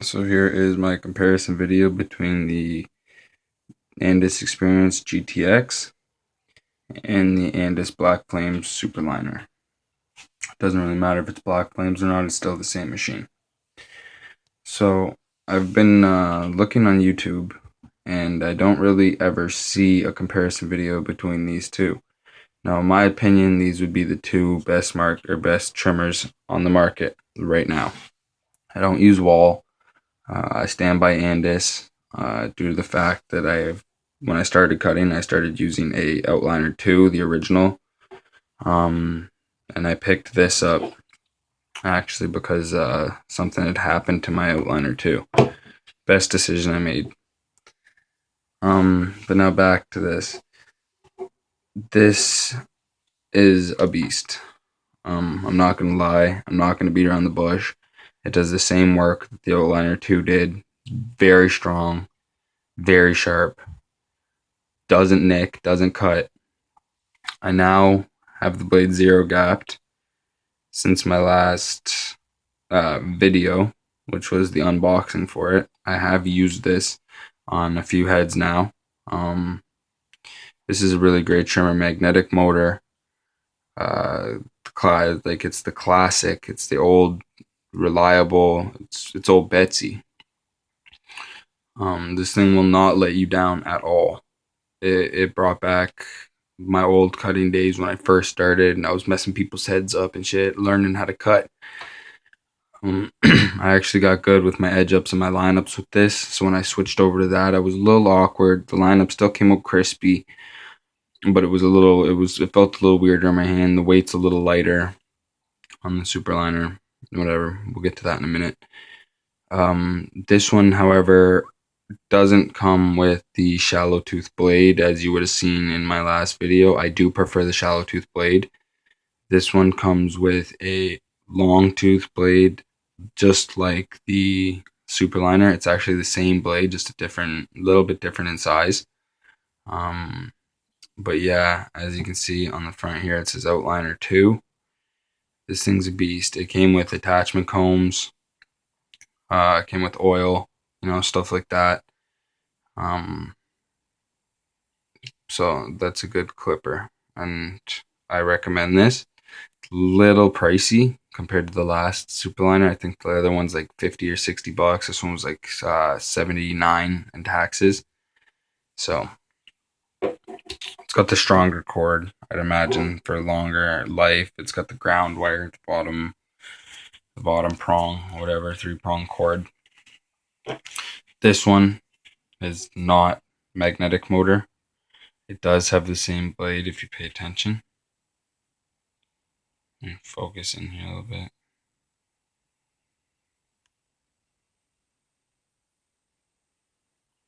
So here is my comparison video between the Andis Experience GTX and the Andis Black Flames Superliner. It doesn't really matter if it's Black Flames or not, it's still the same machine. So I've been looking on YouTube, and I don't really ever see a comparison video between these two. Now, in my opinion, these would be the two best trimmers on the market right now. I don't use Wall. I stand by Andis due to the fact that when I started cutting, I started using a Outliner 2, the original, and I picked this up actually because something had happened to my Outliner 2. Best decision I made. But now back to this. This is a beast. I'm not gonna lie. I'm not gonna beat around the bush. It does the same work that the Outliner 2 did. Very strong, very sharp. Doesn't nick, doesn't cut. I now have the blade zero gapped since my last video, which was the unboxing for it. I have used this on a few heads now. This is a really great trimmer, magnetic motor. It's the classic. It's the old reliable. It's old Betsy. This thing will not let you down at all. It brought back my old cutting days when I first started and I was messing people's heads up and shit, learning how to cut. I actually got good with my edge ups and my lineups with this. So when I switched over to that, I was a little awkward. The lineup still came out crispy, but it felt a little weirder in my hand. The weight's a little lighter on the Superliner. Whatever, we'll get to that in a minute. This one, however, doesn't come with the shallow tooth blade, as you would have seen in my last video. I do prefer the shallow tooth blade. This one comes with a long tooth blade, just like the Superliner. It's actually the same blade, just a little bit different in size. But yeah, as you can see on the front here, it says Outliner 2. This thing's a beast. It came with attachment combs. It came with oil, stuff like that. So that's a good clipper, and I recommend this. Little pricey compared to the last Superliner. I think the other one's like 50 or 60 bucks. This one was like 79 and taxes. So it's got the stronger cord, I'd imagine, for longer life. It's got the ground wire at the bottom prong, whatever, 3-prong cord. This one is not magnetic motor. It does have the same blade if you pay attention. Focus in here a little bit.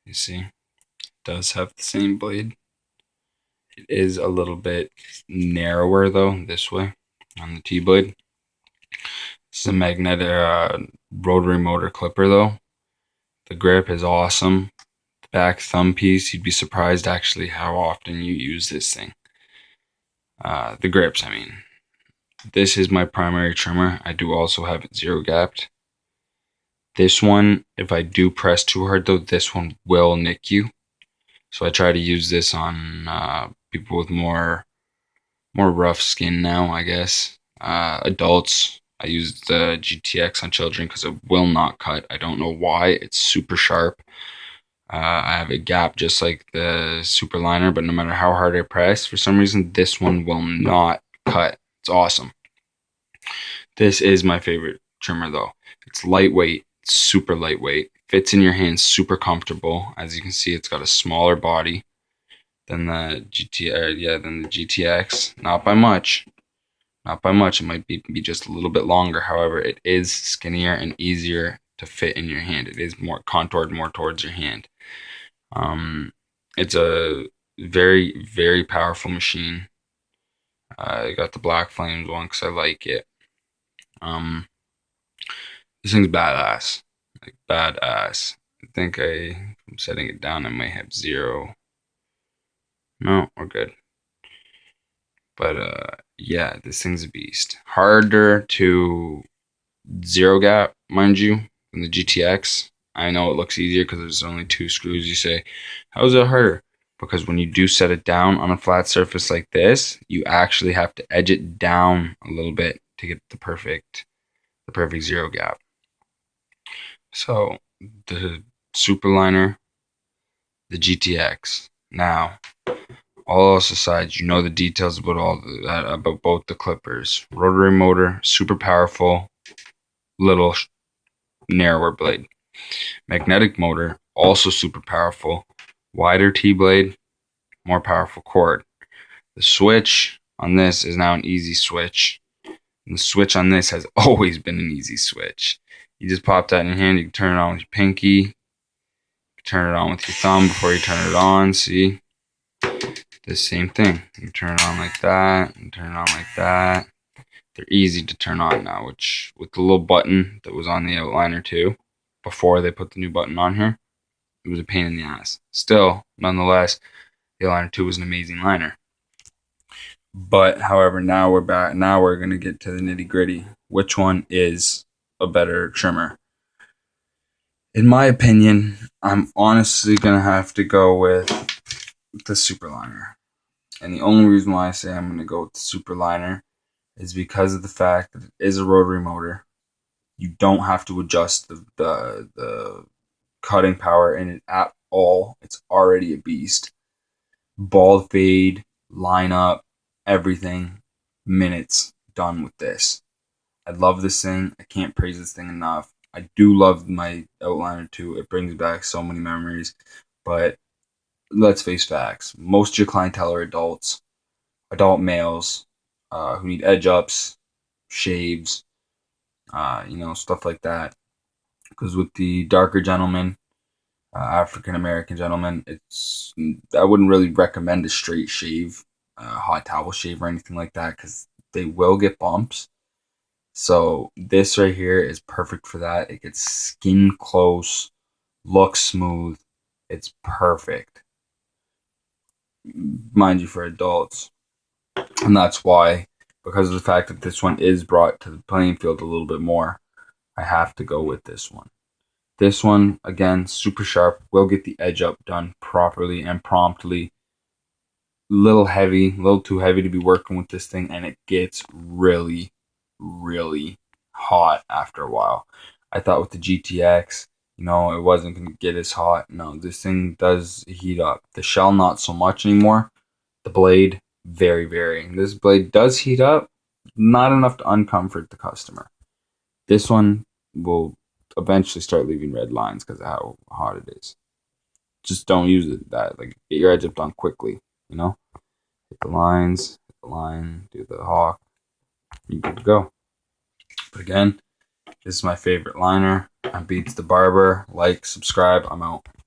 You see, it does have the same blade. It is a little bit narrower though, this way on the T-blade. This is a magnetic rotary motor clipper though. The grip is awesome. The back thumb piece, you'd be surprised actually how often you use this thing. The grips, I mean. This is my primary trimmer. I do also have it zero gapped. This one, if I do press too hard though, this one will nick you. So I try to use this on people with more rough skin now, I guess. Adults, I use the GTX on children because it will not cut. I don't know why. It's super sharp. I have a gap just like the Superliner, but no matter how hard I press, for some reason, this one will not cut. It's awesome. This is my favorite trimmer though. It's lightweight, it's super lightweight, fits in your hands, super comfortable. As you can see, it's got a smaller body than the GTX. Not by much. Not by much. It might be just a little bit longer. However, it is skinnier and easier to fit in your hand. It is more contoured more towards your hand. It's a very, very powerful machine. I got the Black Flames one because I like it. This thing's badass. Like, badass. I think I'm setting it down. I might have 0. No, we're good. But yeah, this thing's a beast. Harder to zero gap, mind you, than the GTX. I know it looks easier because there's only 2 screws. You say, how is it harder? Because when you do set it down on a flat surface like this, you actually have to edge it down a little bit to get the perfect zero gap. So the Superliner, the GTX. Now, all else aside, you know the details about both the clippers. Rotary motor, super powerful, little narrower blade. Magnetic motor, also super powerful, wider T-blade, more powerful cord. The switch on this is now an easy switch. And the switch on this has always been an easy switch. You just pop that in your hand, you can turn it on with your pinky, turn it on with your thumb before you turn it on. See? The same thing. You turn it on like that, and turn it on like that. They're easy to turn on now, which with the little button that was on the outliner too, before they put the new button on here, it was a pain in the ass. Still, nonetheless, the outliner 2 was an amazing liner. But however, now we're back. Now we're gonna get to the nitty gritty. Which one is a better trimmer? In my opinion, I'm honestly gonna have to go with the Superliner. And the only reason why I say I'm gonna go with the Superliner is because of the fact that it is a rotary motor. You don't have to adjust the cutting power in it at all. It's already a beast. Ball fade, line up, everything, minutes done with this. I love this thing. I can't praise this thing enough. I do love my outliner too. It brings back so many memories. But let's face facts. Most of your clientele are adult males who need edge ups, shaves, stuff like that. Because with the darker gentlemen, African American gentlemen, I wouldn't really recommend a straight shave, hot towel shave or anything like that because they will get bumps. So this right here is perfect for that. It gets skin close, looks smooth. It's perfect. Mind you, for adults. And that's why, because of the fact that this one is brought to the playing field a little bit more, I have to go with this one. This one, again, super sharp, will get the edge up done properly and promptly. Little heavy, a little too heavy to be working with this thing, and it gets really, really hot after a while. I thought with the GTX, it wasn't going to get as hot. No, this thing does heat up. The shell, not so much anymore. The blade, very, very. This blade does heat up, not enough to uncomfort the customer. This one will eventually start leaving red lines because of how hot it is. Just don't use it get your edge up done quickly, Hit the lines, hit the line, do the hawk, you're good to go. But again, this is my favorite liner. I'm Beats the Barber. Like, subscribe, I'm out.